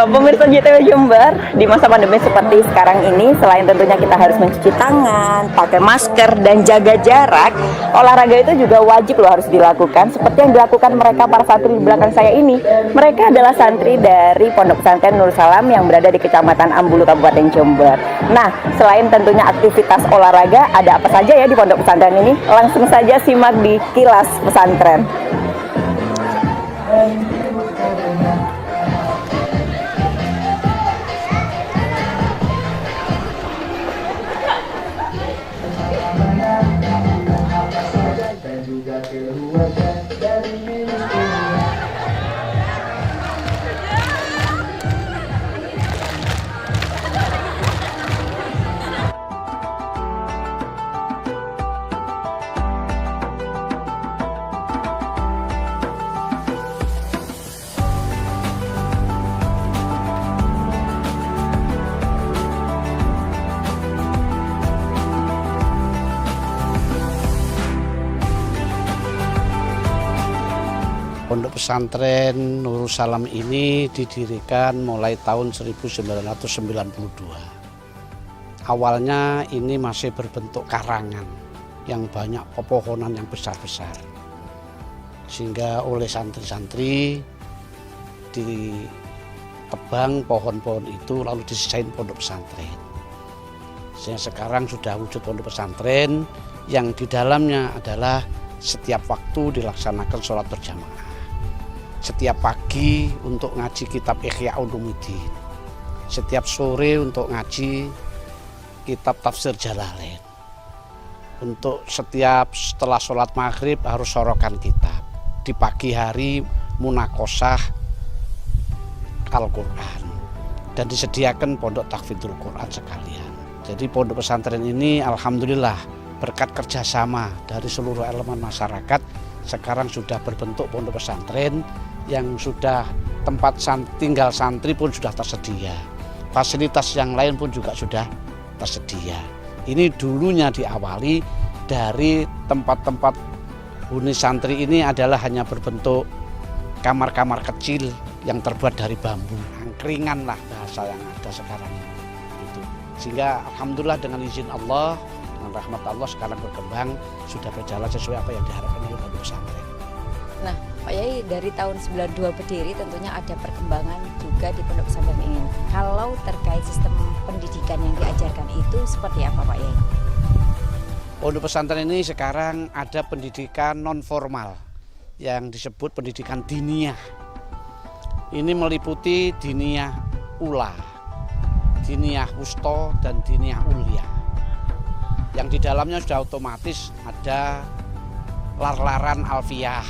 Pemirsa JTV Jember, di masa pandemi seperti sekarang ini, selain tentunya kita harus mencuci tangan, pakai masker, dan jaga jarak, olahraga itu juga wajib loh harus dilakukan. Seperti yang dilakukan mereka para santri di belakang saya ini. Mereka adalah santri dari Pondok Pesantren Nur Salam yang berada di Kecamatan Ambulu, Kabupaten Jember. Nah, selain tentunya aktivitas olahraga, ada apa saja ya di Pondok Pesantren ini? Langsung saja simak di Kilas Pesantren. Pondok Pesantren Nurul Salam ini didirikan mulai tahun 1992. Awalnya ini masih berbentuk karangan yang banyak pepohonan yang besar-besar. Sehingga oleh santri-santri ditebang pohon-pohon itu lalu didesain pondok pesantren. Sehingga sekarang sudah wujud pondok pesantren yang di dalamnya adalah setiap waktu dilaksanakan sholat berjamaah. Setiap pagi untuk ngaji kitab Ihya Ulumuddin. Setiap sore untuk ngaji kitab Tafsir Jalalain. Untuk setiap setelah sholat maghrib harus sorokan kitab. Di pagi hari munakosah Al-Quran. Dan disediakan pondok tahfidzul Quran sekalian. Jadi pondok pesantren ini alhamdulillah berkat kerjasama dari seluruh elemen masyarakat sekarang sudah berbentuk pondok pesantren yang sudah tempat tinggal santri pun sudah tersedia. Fasilitas yang lain pun juga sudah tersedia. Ini dulunya diawali dari tempat-tempat huni santri ini adalah hanya berbentuk kamar-kamar kecil yang terbuat dari bambu. Angkringan lah bahasa yang ada sekarang itu. Sehingga alhamdulillah dengan izin Allah, dengan rahmat Allah sekarang berkembang, sudah berjalan sesuai apa yang diharapkan oleh pondok pesantren. Nah, Pak Yai, dari tahun 92 berdiri tentunya ada perkembangan juga di pondok pesantren ini. Kalau terkait sistem pendidikan yang diajarkan itu seperti apa Pak Yai? Pondok pesantren ini sekarang ada pendidikan non formal yang disebut pendidikan diniyah. Ini meliputi diniyah ula, diniyah wusta, dan diniyah ulia. Yang di dalamnya sudah otomatis ada lar-laran alfiyah,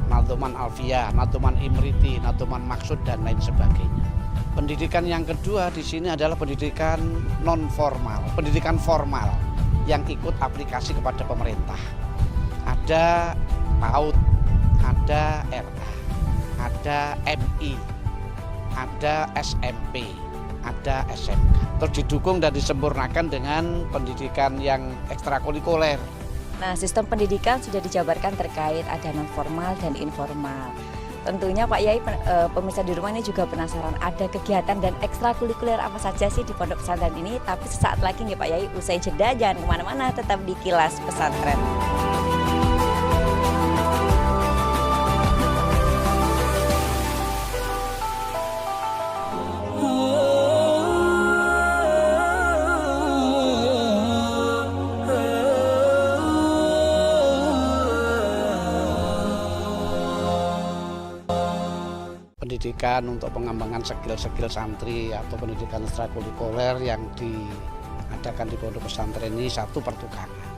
nadoman alfiyah, nadoman imriti, nadoman maksud, dan lain sebagainya. Pendidikan yang kedua di sini adalah pendidikan non formal, pendidikan formal yang ikut aplikasi kepada pemerintah. Ada PAUD, ada RA, ada MI, ada SMP, ada SMK. Terus didukung dan disempurnakan dengan pendidikan yang ekstrakurikuler. Nah, sistem pendidikan sudah dijabarkan terkait ada non formal dan informal. Tentunya Pak Yai, pemirsa di rumah ini juga penasaran ada kegiatan dan ekstrakurikuler apa saja sih di pondok pesantren ini. Tapi sesaat lagi nih Pak Yai, usai jeda jangan kemana-mana, tetap di Kilas Pesantren. Pendidikan untuk pengembangan skill-skill santri atau pendidikan ekstrakurikuler yang diadakan di pondok pesantren ini satu pertukangan.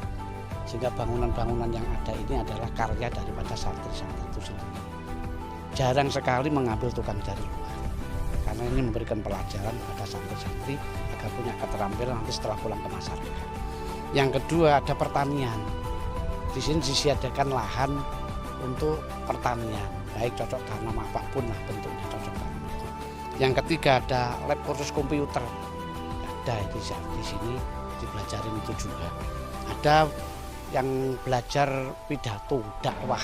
Sehingga bangunan-bangunan yang ada ini adalah karya daripada santri-santri itu sendiri. Jarang sekali mengambil tukang dari luar. Karena ini memberikan pelajaran kepada santri-santri agar punya keterampilan nanti setelah pulang ke masyarakat. Yang kedua ada pertanian. Di sini disediakan lahan untuk pertanian. Baik cocok tanam apapun lah bentuknya cocok tanam itu. Yang ketiga ada lab kursus komputer. Ada di sini dipelajarin itu juga. Ada yang belajar pidato dakwah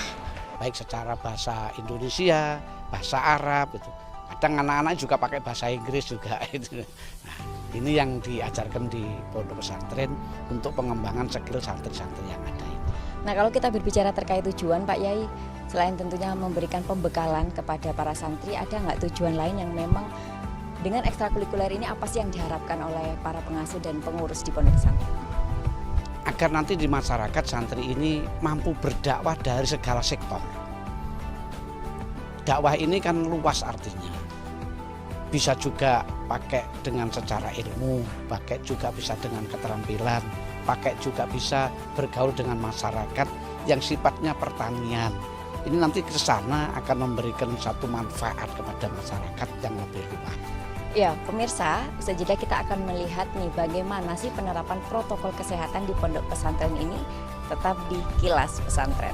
baik secara bahasa Indonesia, bahasa Arab itu. Kadang anak-anak juga pakai bahasa Inggris juga itu. Nah, ini yang diajarkan di pondok pesantren untuk pengembangan skill santri-santri yang ada ini. Nah, kalau kita berbicara terkait tujuan Pak Yai, selain tentunya memberikan pembekalan kepada para santri, ada nggak tujuan lain yang memang dengan ekstrakurikuler ini apa sih yang diharapkan oleh para pengasuh dan pengurus di pondok pesantren? Agar nanti di masyarakat santri ini mampu berdakwah dari segala sektor. Dakwah ini kan luas artinya. Bisa juga pakai dengan secara ilmu, pakai juga bisa dengan keterampilan, pakai juga bisa bergaul dengan masyarakat yang sifatnya pertanian. Ini nanti ke sana akan memberikan satu manfaat kepada masyarakat yang lebih luas. Ya, pemirsa, usai jeda kita akan melihat nih bagaimana sih penerapan protokol kesehatan di pondok pesantren ini, tetap di Kilas Pesantren.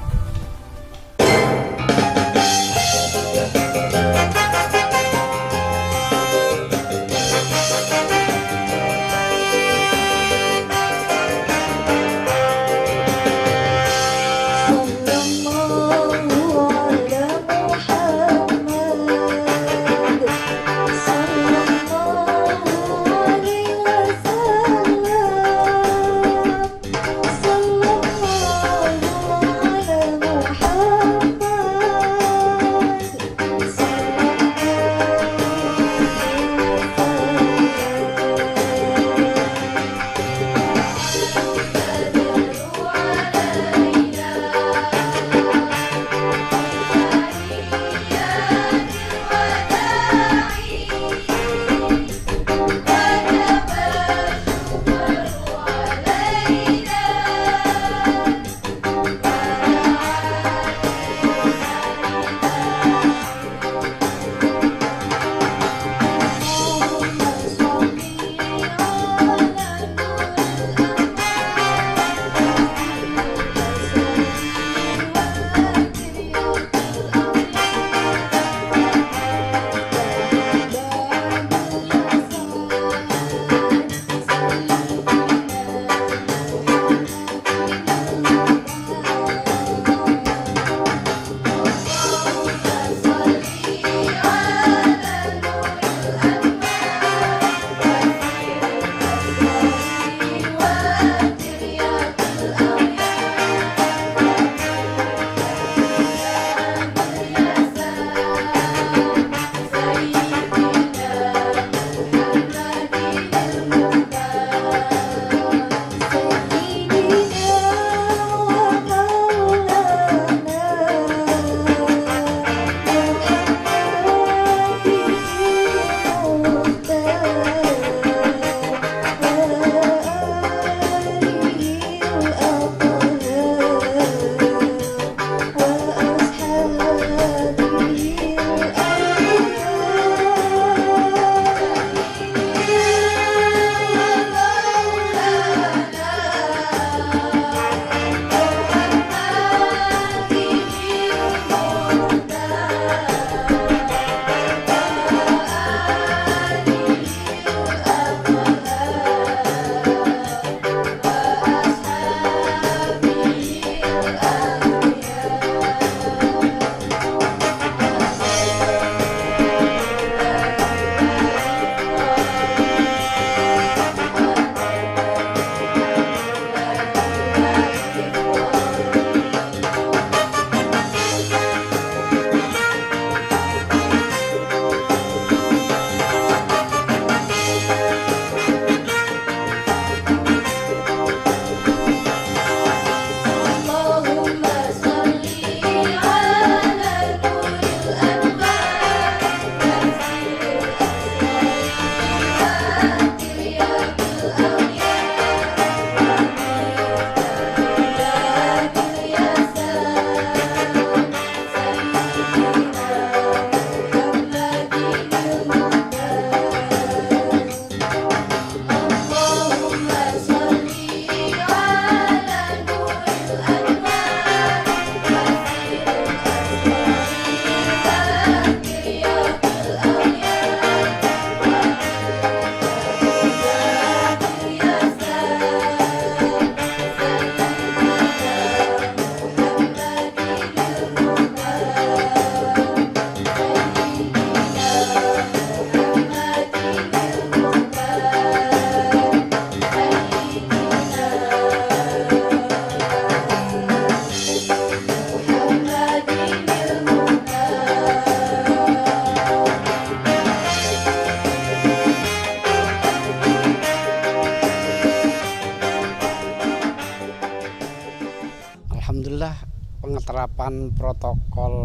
penerapan protokol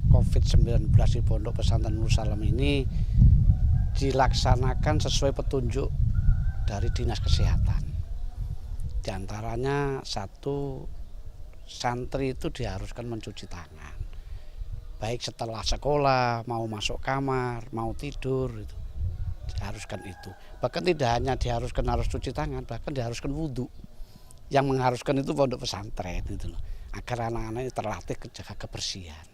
COVID-19 di Pondok Pesantren Nurul Salam ini dilaksanakan sesuai petunjuk dari Dinas Kesehatan. Di antaranya satu, santri itu diharuskan mencuci tangan. Baik setelah sekolah, mau masuk kamar, mau tidur, itu diharuskan itu. Bahkan tidak hanya diharuskan harus cuci tangan, bahkan diharuskan wudhu. Yang mengharuskan itu pondok pesantren itu loh, agar anak-anak ini terlatih jaga kebersihan.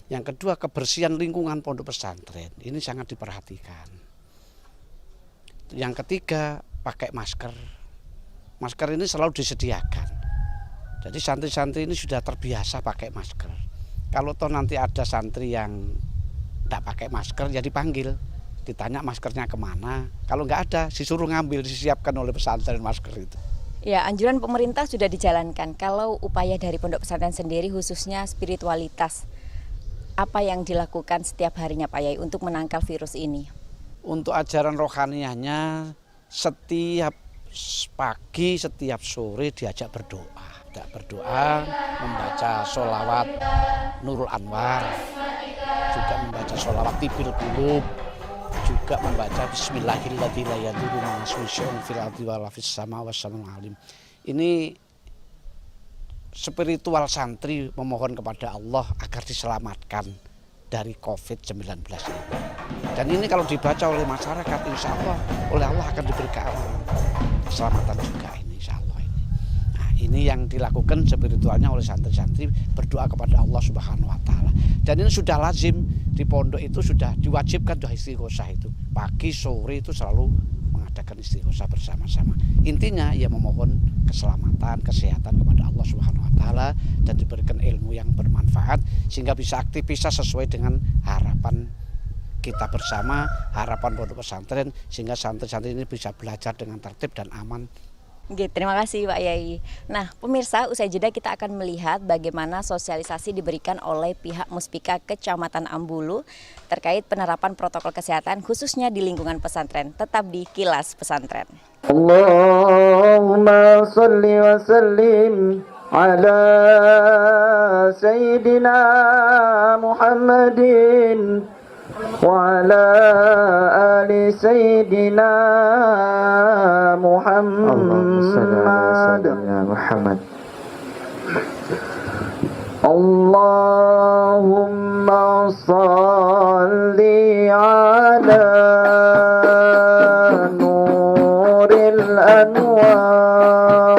Yang kedua, kebersihan lingkungan pondok pesantren ini sangat diperhatikan. Yang ketiga, pakai masker. Masker ini selalu disediakan. Jadi santri-santri ini sudah terbiasa pakai masker. Kalau toh nanti ada santri yang tidak pakai masker, ya dipanggil, ditanya maskernya kemana. Kalau nggak ada, disuruh ngambil, disiapkan oleh pesantren masker itu. Ya, anjuran pemerintah sudah dijalankan. Kalau upaya dari pondok pesantren sendiri khususnya spiritualitas, apa yang dilakukan setiap harinya Pak Yai untuk menangkal virus ini? Untuk ajaran rohaniahnya, setiap pagi, setiap sore diajak berdoa. Berdoa, membaca sholawat Nurul Anwar, juga membaca sholawat Tibil Qulub, juga membaca Bismillahirrahmanirrahim Ini spiritual santri memohon kepada Allah agar diselamatkan dari COVID-19 ini. Dan ini kalau dibaca oleh masyarakat, insya Allah oleh Allah akan diberi keselamatan juga ini, insya Allah ini. Nah, ini yang dilakukan spiritualnya oleh santri-santri, berdoa kepada Allah Subhanahu Wa Taala. Dan ini sudah lazim di pondok itu, sudah diwajibkan doa istighosah itu. Pagi sore itu selalu mengadakan istighosah bersama-sama. Intinya ia memohon keselamatan, kesehatan kepada Allah Subhanahu Wa Taala dan diberikan ilmu yang bermanfaat sehingga bisa aktivitas sesuai dengan harapan kita bersama, harapan pondok pesantren, sehingga santri-santri ini bisa belajar dengan tertib dan aman. Oke, terima kasih Pak Yai. Nah, pemirsa, usai jeda kita akan melihat bagaimana sosialisasi diberikan oleh pihak Muspika Kecamatan Ambulu terkait penerapan protokol kesehatan khususnya di lingkungan pesantren. Tetap di Kilas Pesantren. Allahumma salli wa sallim ala Sayyidina Muhammadin وعلى آل سيدنا محمد اللهم صل على نور الأنوار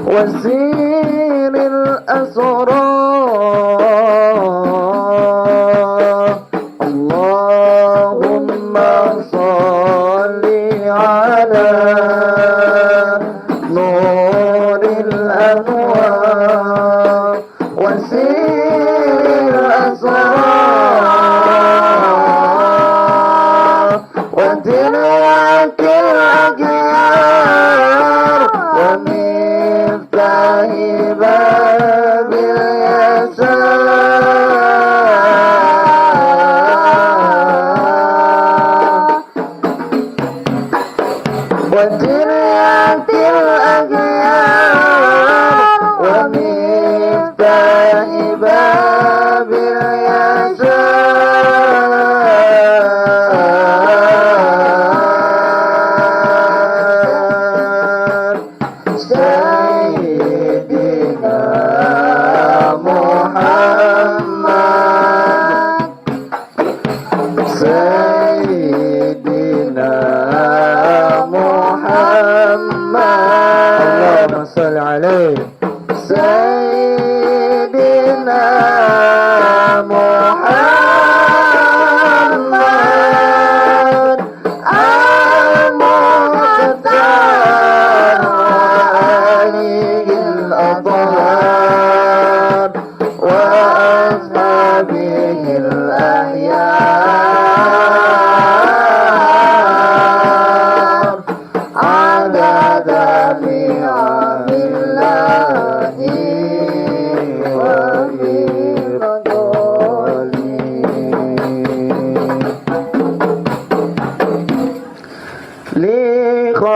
وزير الأسرار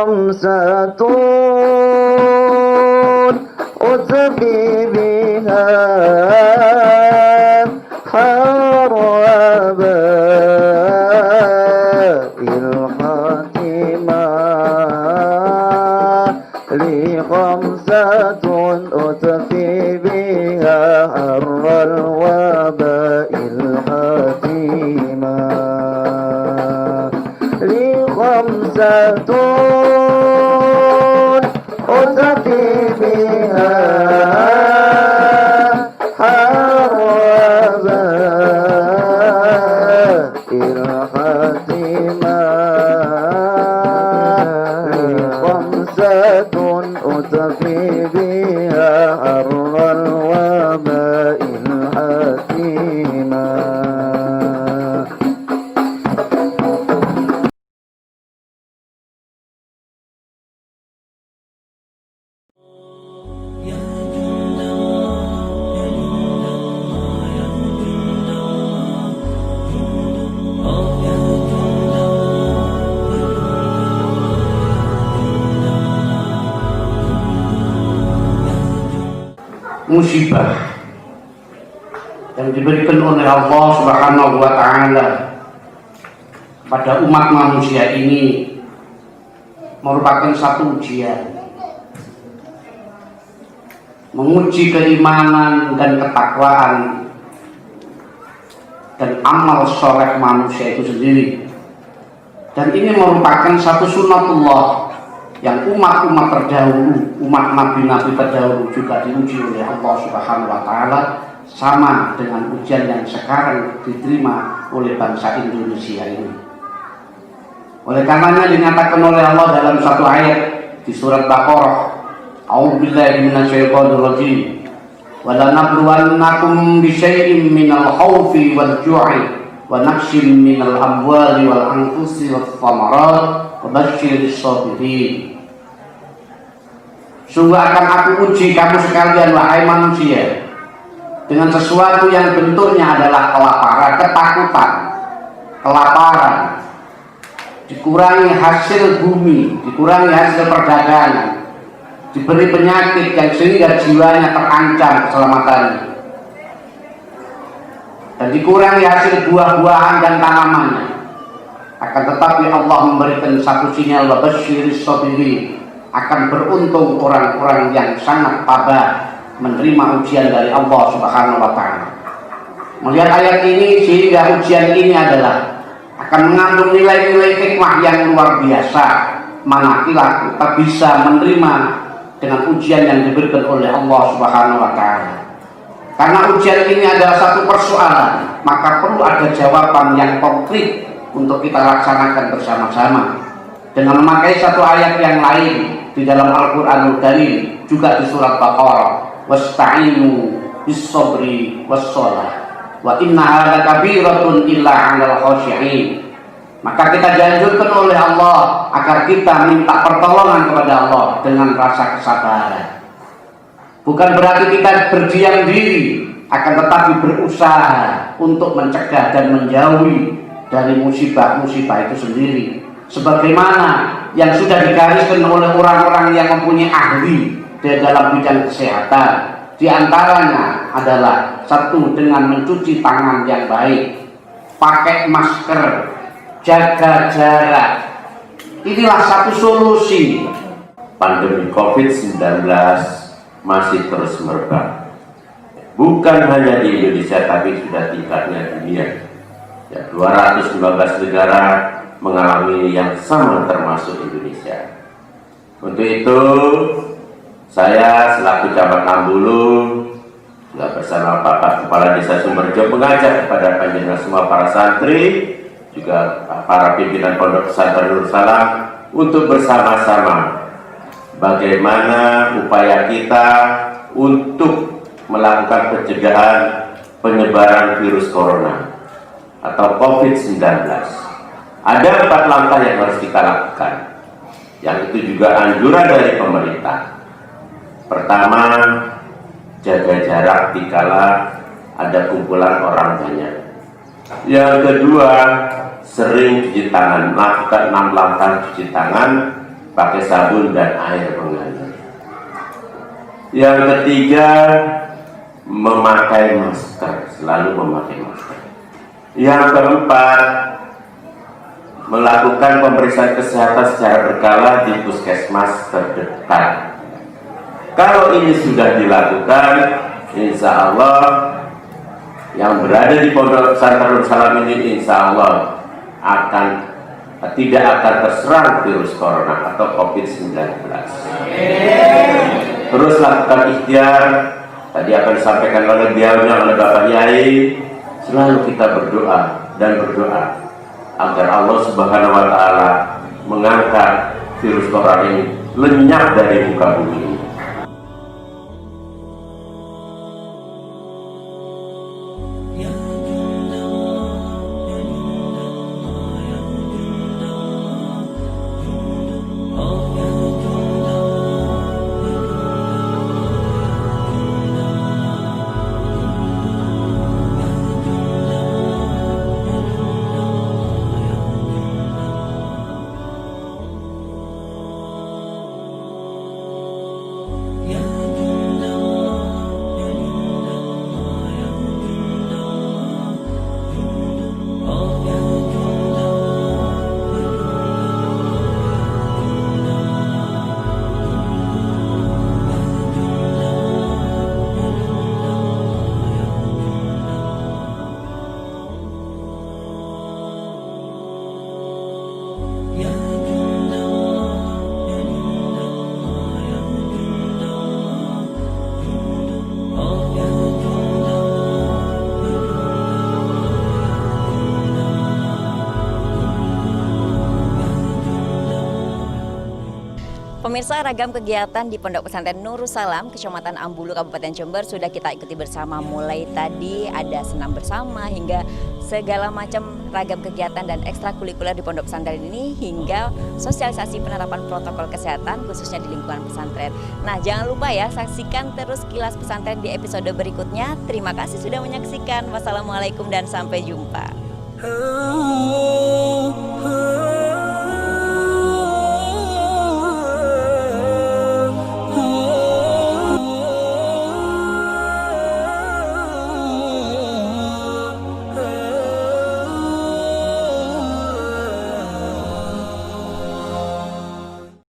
خمسة أتقي بها أتقي بها حرب الحتيمة خمسة أتقي بها حر الوباء الحتيمة. Musibah yang diberikan oleh Allah Subhanahu wa Ta'ala pada umat manusia ini merupakan satu ujian, menguji keimanan dan ketakwaan dan amal soleh manusia itu sendiri. Dan ini merupakan satu sunnatullah yang umat-umat terdahulu, umat nabi-nabi terdahulu juga diuji oleh Allah Subhanahu wa Ta'ala, sama dengan ujian yang sekarang diterima oleh bangsa Indonesia ini. Oleh karenanya dinyatakan oleh Allah dalam satu ayat di surat Baqarah, A'udzubillahi minasyaitonir rajim. Wa lanabluwannakum bisyai'im minal khaufi wal ju'i wa naqsin minal amwali wal anfusi wath thamarat wa basyiris sabirin. Sungguh akan aku uji kamu sekalian wahai manusia dengan sesuatu yang bentuknya adalah kelaparan, ketakutan, kelaparan, dikurangi hasil bumi, dikurangi hasil perdagangan, diberi penyakit yang sehingga jiwanya terancam keselamatannya, dan dikurangi hasil buah-buahan dan tanamannya. Akan tetapi Allah memberikan satu sinyal, wa basyiris sabirin, akan beruntung orang-orang yang sangat tabah menerima ujian dari Allah Subhanahu wa Ta'ala. Melihat ayat ini, sehingga ujian ini adalah akan mengandung nilai-nilai hikmah yang luar biasa, manakala kita bisa menerima dengan ujian yang diberikan oleh Allah Subhanahu wa Ta'ala. Karena ujian ini adalah satu persoalan, maka perlu ada jawaban yang konkret untuk kita laksanakan bersama-sama dengan memakai satu ayat yang lain di dalam Al-Qur'anul Karim, juga di surat Baqarah, wasta'inu bis-sabri was-shalah wa innaha lakabiratun illa 'alal khashi'in. Maka kita dianjurkan oleh Allah agar kita minta pertolongan kepada Allah dengan rasa kesabaran. Bukan berarti kita berdiam diri, akan tetapi berusaha untuk mencegah dan menjauhi dari musibah-musibah itu sendiri, sebagaimana yang sudah digariskan oleh orang-orang yang mempunyai ahli di dalam bidang kesehatan. Di antaranya adalah satu, dengan mencuci tangan yang baik, pakai masker, jaga jarak. Inilah satu solusi. Pandemi COVID-19 masih terus merebak, bukan hanya di Indonesia tapi sudah tingkatnya dunia. Ya, 215 negara mengalami yang sama termasuk Indonesia. Untuk itu saya selaku Camat Lambulu juga bersama Bapak Kepala Desa Sumberjo mengajak kepada panjenengan semua para santri, juga para pimpinan Pondok Pesantren Nur Salam untuk bersama-sama bagaimana upaya kita untuk melakukan pencegahan penyebaran virus corona atau COVID-19. Ada 4 langkah yang harus kita lakukan, yang itu juga anjuran dari pemerintah. Pertama, jaga jarak dikala ada kumpulan orang banyak. Yang kedua, sering cuci tangan, melakukan 6 langkah cuci tangan pakai sabun dan air mengalir. Yang ketiga, memakai masker, selalu memakai masker. Yang keempat, melakukan pemeriksaan kesehatan secara berkala di puskesmas terdekat. Kalau ini sudah dilakukan, insya Allah yang berada di Pondok Pesantren Nur Salam ini insya Allah akan tidak akan terserang virus corona atau COVID-19. Terus lakukan ikhtiar, tadi akan disampaikan oleh beliaunya oleh Bapak Yai, selalu kita berdoa dan berdoa agar Allah Subhanahu wa Ta'ala mengangkat virus corona ini lenyap dari muka bumi ini. Pemirsa, ragam kegiatan di Pondok Pesantren Nurus Salam, Kecamatan Ambulu, Kabupaten Jember sudah kita ikuti bersama. Mulai tadi ada senam bersama hingga segala macam ragam kegiatan dan ekstrakurikuler di Pondok Pesantren ini, hingga sosialisasi penerapan protokol kesehatan khususnya di lingkungan pesantren. Nah, jangan lupa ya, saksikan terus Kilas Pesantren di episode berikutnya. Terima kasih sudah menyaksikan. Wassalamualaikum dan sampai jumpa.